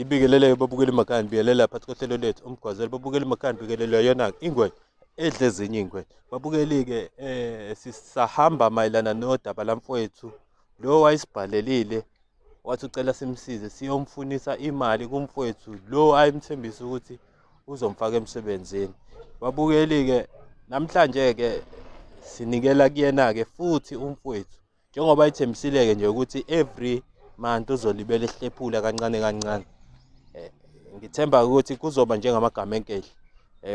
Ngibikelele babukela emakhaya ngibikelela phakathi kohlelo lethu umgwazelo babukela emakhaya ngibikelela yona ingwe edle ezinye ingwe. Babukeli-ke sisahamba mayelana nodaba lamfowethu lo wayesibhalelile wathi ucela simsize siyomfunisa imali kumfowethu lo ayemthembisa ukuthi uzomfaka emsebenzini. Babukeli-ke namhlanje-ke sinikela kuyena-ke futhi umfowethu njengoba ethembisile-ke nje ukuthi every month uzolibela ehlephula kancane kancane. Ngithemba ukuthi kuzoba njengamagama enkehli.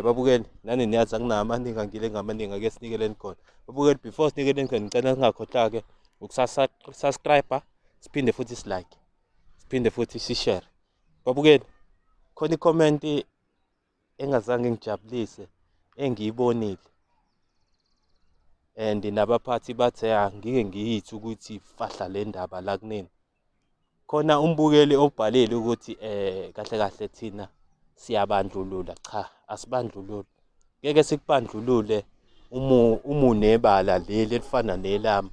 Babukeli nani niyazi akunamaningi angile ngamaningi ake sinikeleni khona. Babukeli before sinikeleni khona ngicela ningakhohlwa-ke ukusubscribe, siphinde futhi silike, siphinde futhi sishare. Babukeli khona i-comment engazange ngijabulise engiyibonile and nabaphathi bathe angike ngiyithi ukuthi fahla le ndaba la kunini. Khona umbukeli obhalile ukuthi kahle kahle thina siyabandlulula. Cha, asibandlululi. Ngeke sikubandlulule umunebala leli elifana nelami.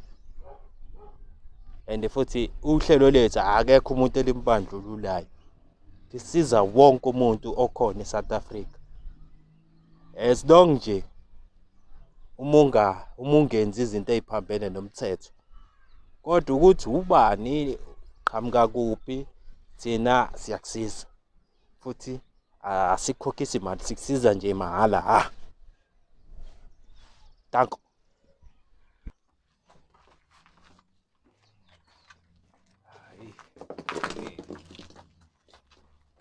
And futhi uhlelo lethu akekho umuntu elimbandlululayo. Lisiza wonke umuntu okhona eSouth Africa. As long nje umungenzi izinto eziphambene nomthetho. Kodwa ukuthi ubani qhamuka kuphi thina siyakusiza. Futhi asikhokhisi imali sikusiza nje mahala Danko.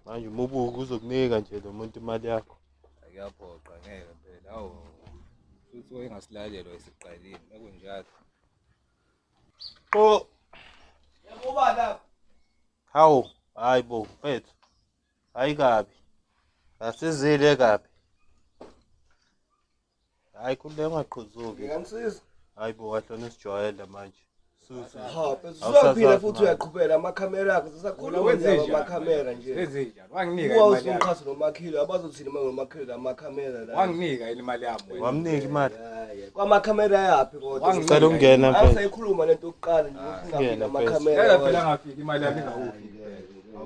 Manje umubuka uzokunika nje lo muntu imali yakho. Akuyaphoqa ngeke phela. Hawu. Futhi wayengasilalelwa isiqalile akunjalo. Oh, Yakuba la. hawu, hayibo mfethu. Hayi kabi. Asizile kabi. Hayi kuhle ungaqhuzuki. Ngiyangisiza. Hayibo wahlona isijwayela manje. Susu. Ha, uzophila futhi uyaqhubela amakhamera akho sisakhuluma nje amakhamera nje. Wenzenjani? Wanginika imali yami. Uwawusukhasa nomakhilo abazothini ngomakhelwa amakhamera la. Wanginika imali yami wena. Wamnika imali. Kwamakhamera yapi kodwa? Ucela ungena mfethu. Asayikhuluma lento yokuqala nje ufuna amakhamera. Ngeke phela ngafika imali yami ingawuphi.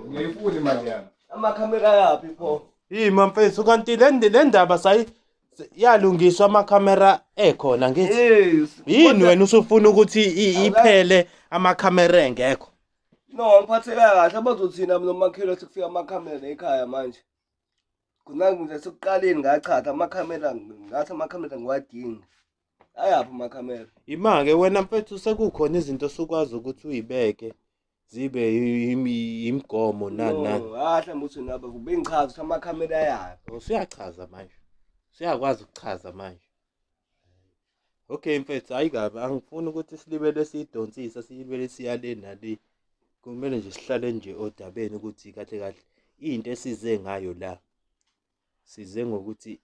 Ngiyifuna imali yami. Amakhamera yapi pho? Yima mfethu kanti le ndaba yalungiswa amakhamera ekhona ngithi. Yini wena usufuna ukuthi iphele amakhamera engekho? No, ngiphatheka kahle abazothina nomakhelwa sekufika amakhamera ekhaya manje. Kunangi nje sekuqaleni ngachatha amakhamera ngathi amakhamera ngiwadinga. Ayaphi amakhamera? Ima-ke wena mfethu sekukhona izinto sukwazi ukuthi uyibeke zibe imigomo nani. Hahle mbuthi naba kubengichaza ukuthi amakhamera yapi. Usuyachaza manje. Siyakwazi ukuchaza manje. Okay mfethu hayi kabi angifuni ukuthi silibele siyidonsisa silibele siyale nali. Kumele nje sihlale nje odabeni ukuthi kahle kahle into esize ngayo la. Size ngokuthi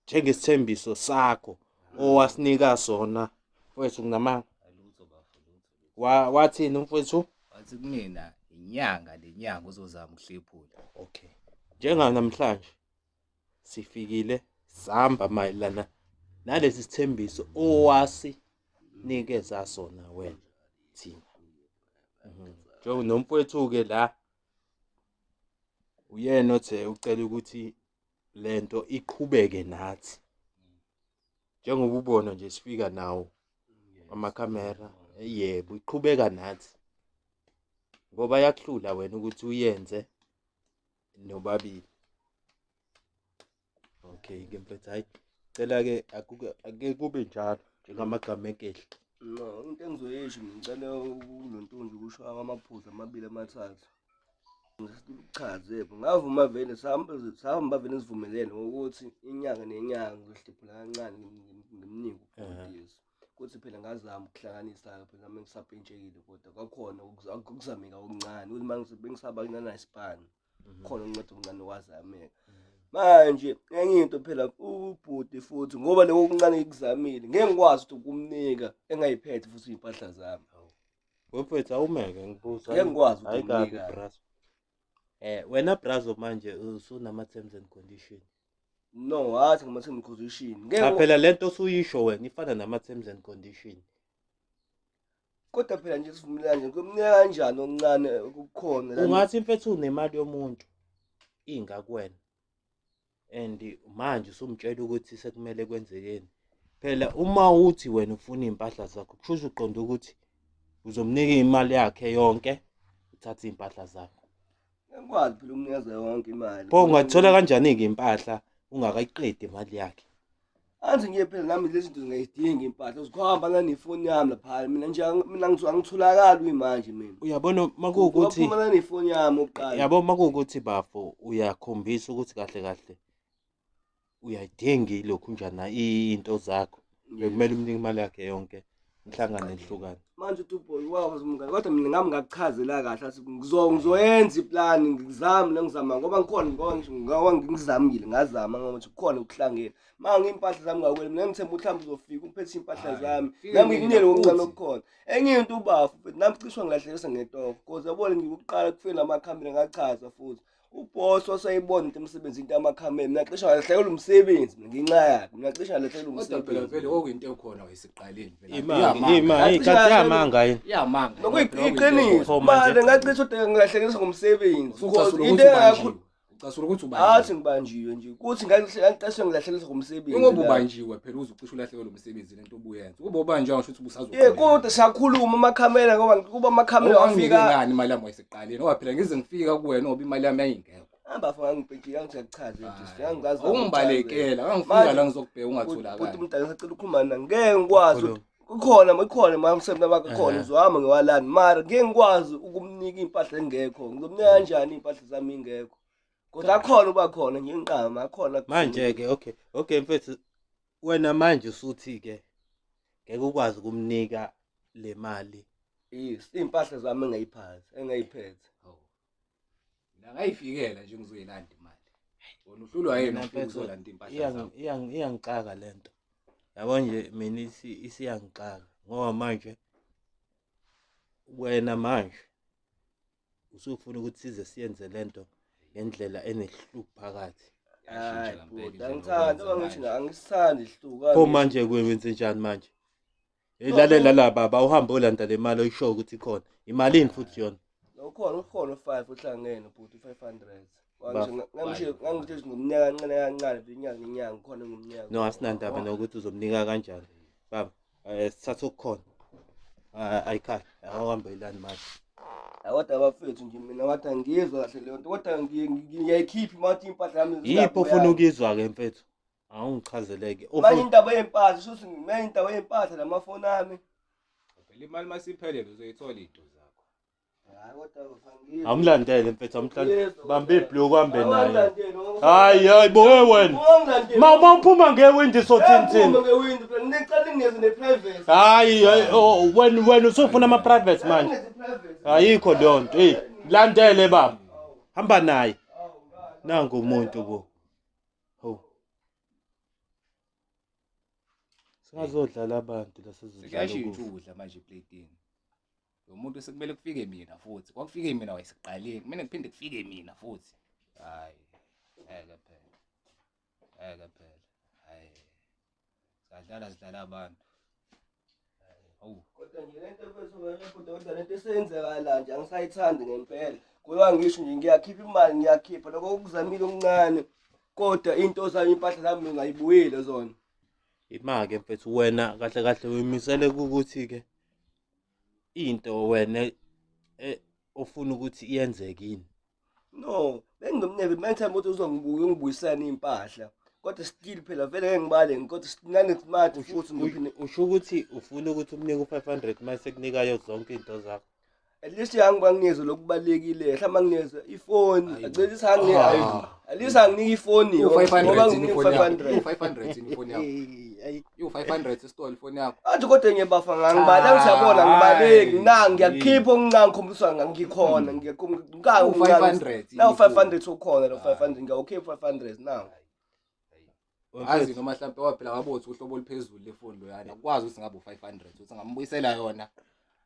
njengesithembiso sakho owasinika sona mfethu kunamanga. Wathini mfethu? Wathi kumina inyanga lenyanga uzozama ukuhlephula. Okay. Njenganamhlanje sifikile sihamba mayelana nalesi sithembiso owasinikeza sona wena thina. Njengo nomfowethu-ke la uyena othe ucela ukuthi lento iqhubeke nathi. Njengoba ubona nje sifika nawo amakhamera yebo iqhubeka nathi. Ngoba yakuhlula wena ukuthi uyenze nobabili. Okay ke mfethu hayi cela-ke ake kube njalo njengamagama enkehli. No, into engizoyisho ngicela uNontunzi kusho amaphuzu amabili amathathu. Ngisichaze ngavuma vele sahamba vele sivumelene ukuthi inyanga nenyanga ngizohlephula kancane ngimnike ubudisi. Kuthi phela ngazama ukuhlanganisa phela nami ngisapentshekile kodwa kwakhona ukuzameka okuncane ukuthi manje bengisaba kunana isipani. Khona uncedo okuncane wazameka. Manje enye into phela ubhuti futhi ngoba lokho okuncane ikuzamile ngeke ngikwazi ukuthi ukumnika engayiphethe futhi impahla zami. Wemfethu awumeke ngibuza. Ngeke ngikwazi Hayi kabi ukumnika. brazo. Wena brazo manje usunama terms and conditions. No, hathi ngama-terms and conditions. Cha phela lento osuyisho wena ifana nama terms and conditions. Kodwa phela nje sivumelana nje kumnika kanjani okuncane ukukhona la. Ungathi mfethu unemali yomuntu ingakuwena and manje usumtshela ukuthi sekumele kwenzekeni. Phela uma uthi wena ufuna iy'mpahla zakho kusho uqonda ukuthi uzomnika imali yakhe yonke uthathe iy'mpahla zakho. Ngikwazi phela ukunikeza yonke imali. Pho ungathola kanjani-ke impahla ungakayiqedi imali yakhe? Anzi ngiye phela nami lezi zinto ngiyayidinga impahla. Uzohamba nanefoni yami lapha. Mina angitholakali manje mina. Uyabona makuwukuthi uphuma nefoni yami oqala. yabo makuwukuthi bafo uyakhombisa ukuthi kahle kahle uyayidinga ilokhu njana into zakho. Bekumele umnike imali yakhe yonke inhlangano ehlukane. Manje uTuboy wazi umngane kodwa mina ngami ngakuchazela kahle athi ngizoyenza iplan ngizame nengizama ngoba ngikhona ngizamile ngazama ngoba kukhona ukuhlangene. Manje impahla zami ngakweli mina ngithemba mhlawumbe uzofika uphethe impahla zami. Nami ngikunele okuncane okukhona. Enye into ubafu nami cishwa ngilahlekisa ngetofo because yabona ngikuqala kufika namakhamera ngachaza futhi. Uboss wasayibona into emsebenzini into yamakhamera mina cishe ngalahlekela umsebenzi mina nginxa yakhe mina cishe ngalahlekela umsebenzi. Kodwa phela vele okuyinto ekhona wayesiqaleni vele. Imali kanti yamanga yini? Iyamanga. Nokuyiqiniso manje ngacishe ukuthi ngilahlekelisa ngomsebenzi. Into engakho ucasula ukuthi ubanjiwe. Athi ngibanjiwe nje. Kuthi ngacishe ngilahlekelisa ngomsebenzi. Ngoba ubanjiwe phela uzocishe ulahlekelwe umsebenzi lento obuyenza. Kuba ubanjwe ngisho ukuthi ubusazokhona. Kodwa siyakhuluma amakhamera ngoba kuba amakhamera wafika ngani imali yami wayesiqaleni. Ngoba phela ngize ngifika kuwena ngoba imali yami ayingekho. Hamba faka ngibhekile angichaze nje siyangazi. Ungibalekela angifika la ngizokubheka ungatholakala. Futhi umntana sicela ukukhuluma naye ngeke ngikwazi kukhona mamsemna bakhona uzohamba ngewalani mara ngeke ngikwazi ukumnika impahla engekho. Ngizomnika kanjani impahla zami ingekho? Kodwa akhona uba khona nje inqama akhona manje ke okay mfethu wena manje usuthi ke ngeke ukwazi ukumnika le mali. Impahla zami engayiphethe. Mina ngayifikela nje ngizoyilanda imali. Wona uhlulwa yena ufuna ukuzolanda impahla zami. Iyangixaka lento. Yabo nje mina isiyangixaka ngoba manje wena manje usufuna ukuthi size siyenze lento ngendlela enesihlupho phakathi. Angisithandi ihluka. Pho manje kwenze njani manje? Elalela la baba uhamba olanda le mali oyisho ukuthi ikhona. Imalini futhi yona? Ukhona 5 uhlangene futhi 500. Ngangithe ngomnyaka kancane inyanga khona ngomnyaka. No asinandaba nokuthi uzomnika kanjani. Baba sithatha ukukhona. Ayikhaya awuhamba ilani manje. Kodwa abafethu nje mina wathi angizwa kahle leyo nto kodwa ngiyayikhipha mathi impahla yami yipho ufuna ukizwa ke mfethu awungichazeleke manje indaba yempahla shuthi mina indaba yempahla namafoni ami phela imali masiphelele uzoyithola izinto zakho. Hayi kodwa ngifangile amlandele mfethu amhlanje bambe ibhloko hambe naye. Hayi boye wena mama uphuma ngewindi sothini ngewindi phela ngicela ngiyeze neprivate. Hayi wena usufuna ama private manje. Ayikho lonto landele baba hamba naye nangu umuntu bo singazodlala abantu Siyashintsha ukudla manje eplatini. Lo muntu sekumele kufike mina futhi. Kwakufike mina wayesiqaleni. Kumele ngiphinde kufike mina futhi. Hayi. Ngeke phela. Hayi. Sidlala abantu. Kodwa nje lento kodwa lento esenzekala nje angisayithandi ngempela. Kuyiwa ngisho nje ngiyakhipha imali ngiyakhipha lokho ukuzamile okuncane. Kodwa into zami impahla zami ngayibuyile zona. Imake mfethu wena kahle kahle uyimisele ukuthi ke into wena ofuna ukuthi iyenzeke yini. No, bengimnebe manje ukuthi uzongibuya ungibuyisana impahla. Kodwa still phela vele ngeke ngibale kodwa sinane smart futhi ngiphinde usho ukuthi ufuna ukuthi umnike u500 mase kunika yo zonke into zakho. At least yangibangize lokubalekile mhlawumbe nginikeze ifoni acela isangi at least anginike ifoni ngoba nginike 500 ifoni yakho ayi u500 esitolo ifoni yakho athi kodwa ngiyebafa ngangibala ngiyabona ngibaleki nangi ngiyakhipha okuncane ngikhombiswa ngikhona ngiyakhombisa u500 now 500 ukhona lo 500 ngiyakhipha 500 now. Azi noma mhlawumbe waphela wabothi uhlobo oluphezulu lefoni lo yana ukwazi ukuthi ngabe u500 uthi ngambuyisela yona.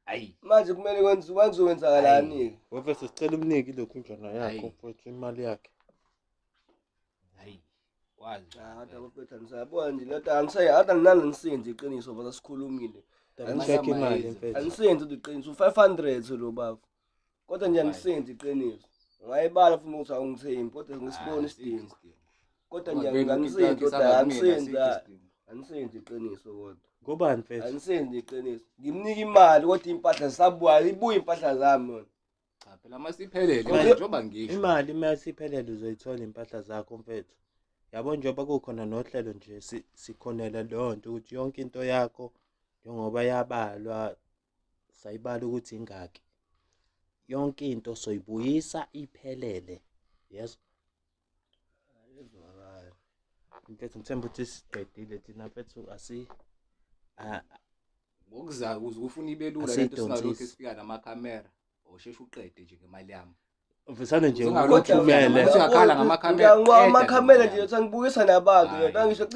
Hayi manje kumele kwenzakalani wefese sicela umniki lokhu njana yakho futhi imali yakhe. Hayi wazi hata bafethu anisayabona nje lento hata ninangisenzi iqiniso baba sikhulumile Check imali mfethu. anisenzi iqiniso 500 lo baba kodwa nje anisenzi iqiniso ungayibala futhi ukuthi awungithembi kodwa ngisibona isidingo kodwa nje ngisenzi kodwa anisenzi iqiniso kodwa Kubani mfethu? anisenzi iqiniso ngimnika imali kodwa impahla zisabuya ibuye impahla zami yona cha phela masiphelele njengoba ngisho Imali masiphelele uzoyithola impahla zakho mfethu. Yabo njengoba kukhona nohlelo nje sikhonela lonto ukuthi yonke into yakho njengoba yabalwa sayibala ukuthi ingaki. Yonke into soyibuyisa iphelele. Yes. Mfethu ngithemba ukuthi siqedile thina mfethu ngokuzayo ukuze ufuna ibelula lento singalokho esifika namakhamera osheshe uqede nje ngemali yami mfisane nje Uzothumele. Uyakhala ngamakhamera. Amakhamera nje yothi angibukisa nabantu yona ngisho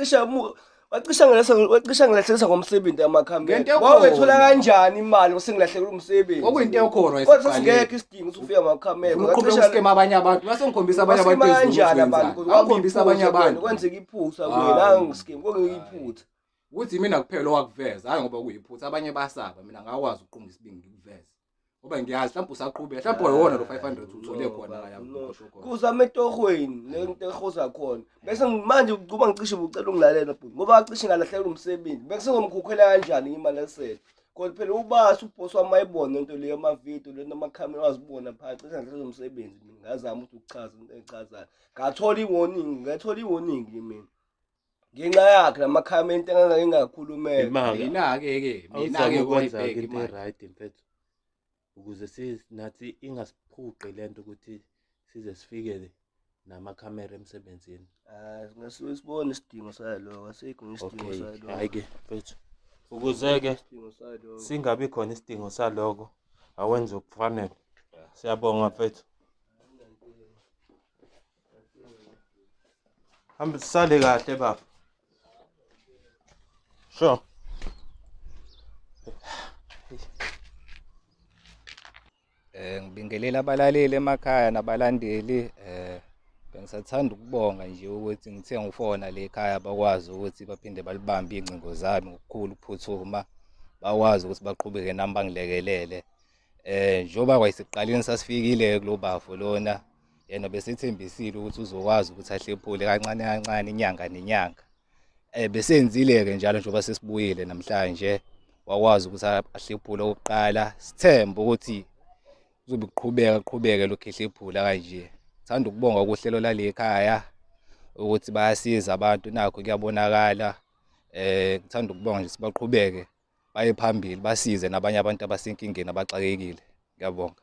wacisha ngilahlekisa ngomsebenzi amakhamera wawethola kanjani imali usengilahlekela umsebenzi okuyinto ekhona kodwa singekho isidingo ukuthi ufike amakhamera uqhubeka uskema abanye abantu base ngikhombisa abanye abantu kanjani abantu ngikhombisa abanye abantu kwenzeka iphutha kuwena ngiskema kokuyiphutha ukuthi mina kuphela owakuveza hayi ngoba kuyiphutha abanye basaba mina ngakwazi uqhunga isibingi ngikuveza ngoba ngiyazi mhlawumbe usaqhubeka mhlawumbe wona lo 500 uthole khona ngaya kuzama etohweni lento ehoza khona bese manje ukuba ngicishe ucela ungilalela bhuti ngoba acishe ngalahlekela umsebenzi bese ngomkhokhela kanjani imali esele kodwa phela ubasi ubhosi wamayibona into leyo amavideo lento amakhamera wazibona phakathi cishe ngalahlekela umsebenzi mina ngazama ukuthi ukuchaza into echazayo ngathola iwarning mina ngenxa yakhe lamakhamera into engakhulumeka mina-ke ukwenza into right mfethu ukuze nathi ingasiphuqi lento ukuthi size sifike namakhamera emsebenzini. Ngasuke sibone isidingo saloko asikho ngesidingo saloko. Hayi-ke mfethu ukuze-ke singabi khona isidingo saloko awenze okufanele. Siyabonga mfethu. Hambe sisale kahle baba. Sure. Ngibingelela abalaleli emakhaya nabalandeli bengisathanda ukubonga nje ukuthi ngithe ngifona le ekhaya bakwazi ukuthi baphinde balibambe ingcingo zami ngokukhulu ukuphuthuma bakwazi ukuthi baqhubeke nami bangilekelele njoba kwayisiqaleni sasifikile kulo bafo lona yena besethembisile ukuthi uzokwazi ukuthi ahlephule kancane kancane inyanga nenyanga besenzile-ke njalo njengoba sesibuyile namhlanje wakwazi ukuthi ahlephule okokuqala sithembe ukuthi uzobe qhubeke lokhu ehlephula kanje. Thanda ukubonga ukuhlelo lale ekhaya ukuthi bayasiza abantu nakho kuyabonakala ngithanda ukubonga nje sibaqhubeke baye phambili basize nabanye abantu abasenkingeni abaxakekile. Ngiyabonga.